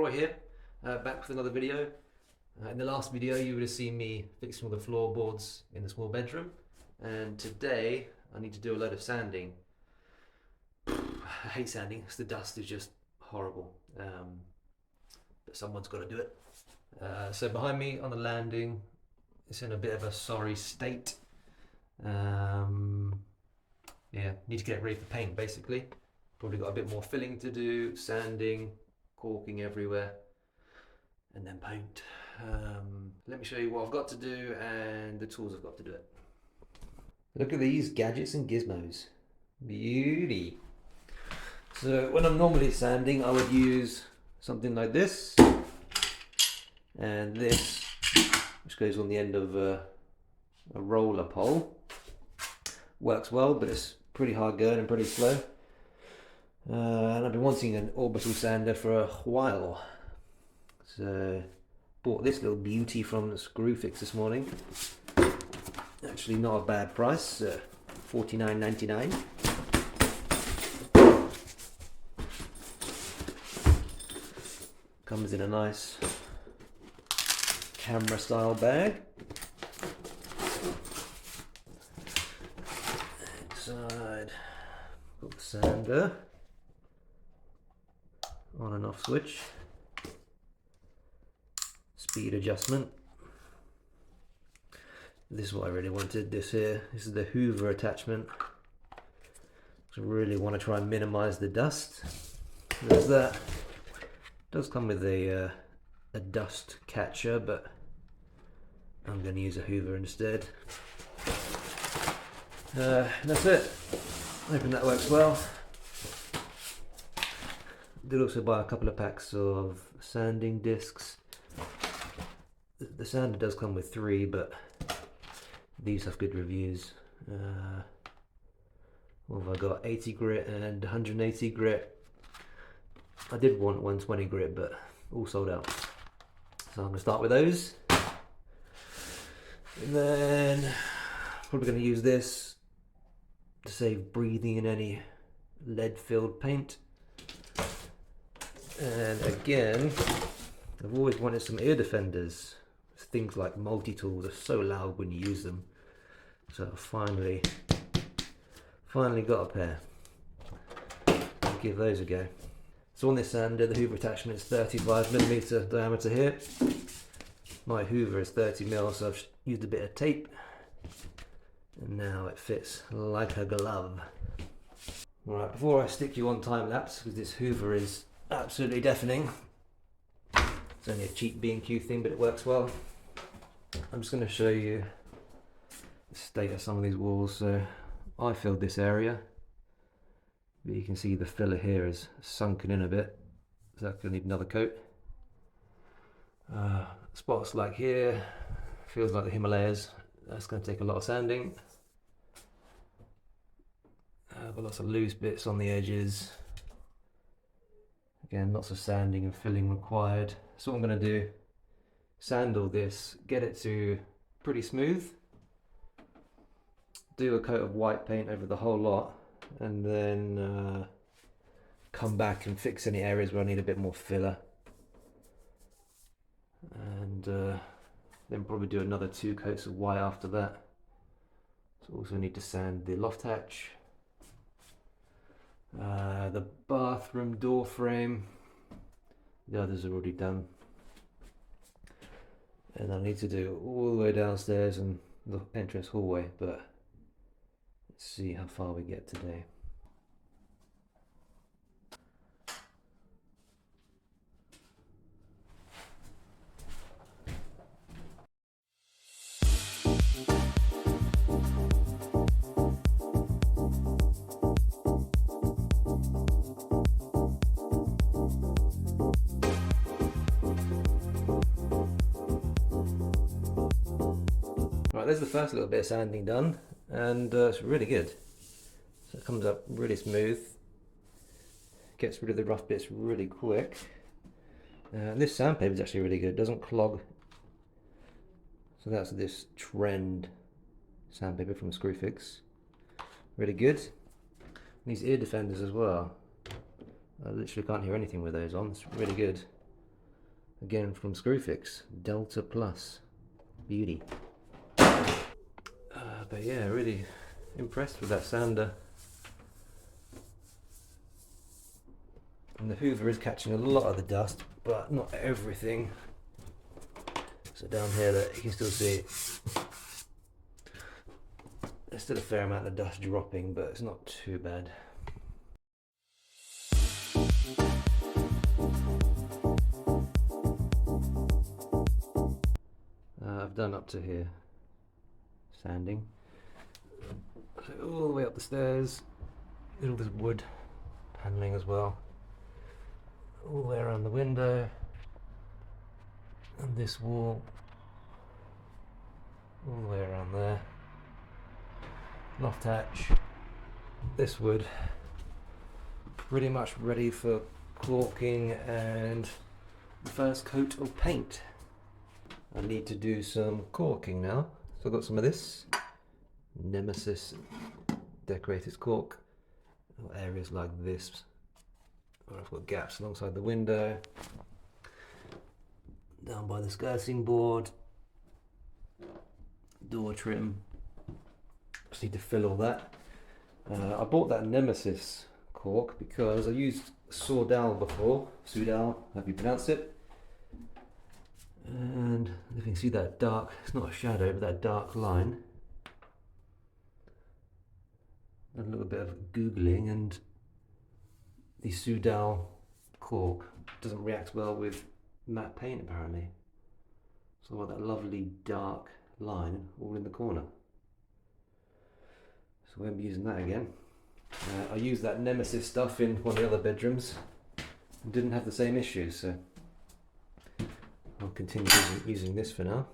Froy here, back with another video. In the last video you would have seen me fixing all the floorboards in the small bedroom, and today I need to do a load of sanding. I hate sanding because the dust is just horrible, but someone's got to do it. So behind me on the landing, it's in a bit of a sorry state. Yeah, need to get it ready for paint basically. Probably got a bit more filling to do, sanding, caulking everywhere, and then paint. Let me show you what I've got to do and the tools I've got to do it. Look at these gadgets and gizmos. Beauty. So when I'm normally sanding, I would use something like this and this, which goes on the end of a roller pole. Works well, but it's pretty hard going and pretty slow. And I've been wanting an orbital sander for a while, so bought this little beauty from Screwfix this morning. Actually not a bad price, $49.99. Comes in a nice camera style bag. Inside got the sander, on and off switch, speed adjustment. This is what I really wanted. This here, this is the hoover attachment. I really want to try and minimize the dust. There's that. It does come with a dust catcher, but I'm going to use a hoover instead. That's it. Hoping that works well. Did also buy a couple of packs of sanding discs. The sander does come with 3, but these have good reviews. What have I got? 80 grit and 180 grit. I did want 120 grit, but all sold out. So I'm going to start with those. And then probably going to use this to save breathing in any lead-filled paint. And again, I've always wanted some ear defenders. Things like multi-tools are so loud when you use them. So I finally got a pair. I'll give those a go. So on this sander, the hoover attachment is 35mm diameter here. My hoover is 30mm, so I've used a bit of tape. And now it fits like a glove. Alright, before I stick you on time lapse, because this hoover is absolutely deafening. It's only a cheap B&Q thing, but it works well. I'm just going to show you the state of some of these walls. So I filled this area, but you can see the filler here is sunken in a bit, so that's going to need another coat. Spots like here, feels like the Himalayas. That's going to take a lot of sanding. Got lots of loose bits on the edges. Again, lots of sanding and filling required. So what I'm going to do, sand all this, get it to pretty smooth, do a coat of white paint over the whole lot, and then come back and fix any areas where I need a bit more filler. And then probably do another 2 coats of white after that. So also need to sand the loft hatch. The bathroom door frame, the others are already done, and I need to do all the way downstairs and the entrance hallway, but let's see how far we get today. Right, there's the first little bit of sanding done, and it's really good. So it comes up really smooth, gets rid of the rough bits really quick. This sandpaper is actually really good, it doesn't clog. So that's this trend sandpaper from Screwfix. Really good. And these ear defenders as well. I literally can't hear anything with those on, it's really good. again from Screwfix, Delta Plus, beauty. But yeah, really impressed with that sander. And the hoover is catching a lot of the dust, but not everything. So down here, that you can still see there's still a fair amount of dust dropping, but it's not too bad. I've done up to here, sanding. So all the way up the stairs, all this wood paneling as well, all the way around the window, and this wall, all the way around there, loft hatch, this wood, pretty much ready for caulking and the first coat of paint. I need to do some caulking now, so I've got some of this Nemesis Decorators caulk, areas like this where I've got gaps alongside the window, down by the skirting board, door trim. Just need to fill all that. I bought that Nemesis caulk because I used Sordal before, Sudal, however you pronounce it. And if you can see that dark, it's not a shadow, but that dark line. A little bit of Googling, and the Sudal caulk doesn't react well with matte paint apparently. So I've got that lovely dark line all in the corner. So I won't be using that again. I used that Nemesis stuff in one of the other bedrooms and didn't have the same issues, so I'll continue using this for now.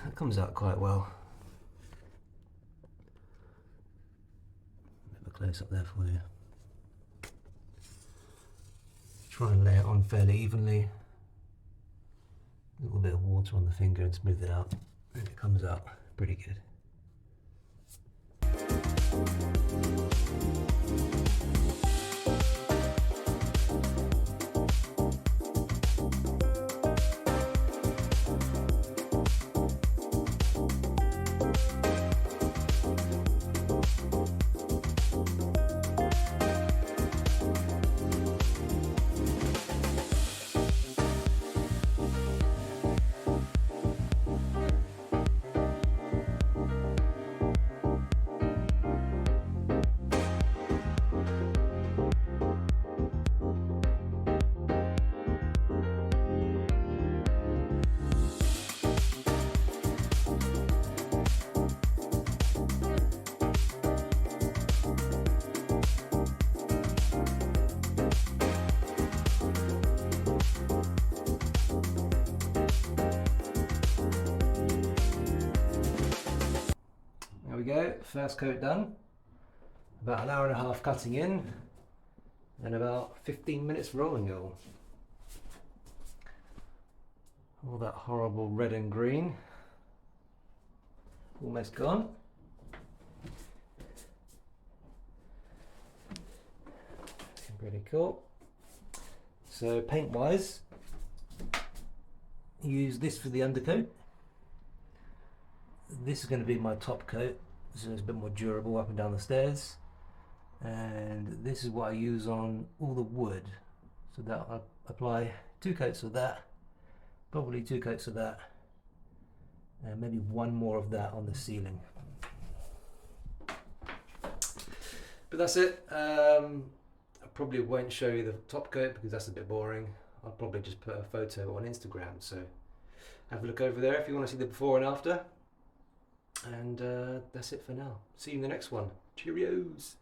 That comes out quite well. Bit of a close up there for you. Try and lay it on fairly evenly. A little bit of water on the finger and smooth it out, and it comes out pretty good. We go, first coat done. About an hour and a half cutting in and about 15 minutes rolling it all that horrible red and green almost gone. Pretty cool. So paint wise, use this for the undercoat. this is going to be my top coat, so it's a bit more durable up and down the stairs. And this is what I use on all the wood, so that I'll apply 2 coats of that, probably 2 coats of that, and maybe 1 more of that on the ceiling. But that's it. I probably won't show you the top coat because that's a bit boring. I'll probably just put a photo on Instagram, so have a look over there if you want to see the before and after. And that's it for now. See you in the next one. Cheerios!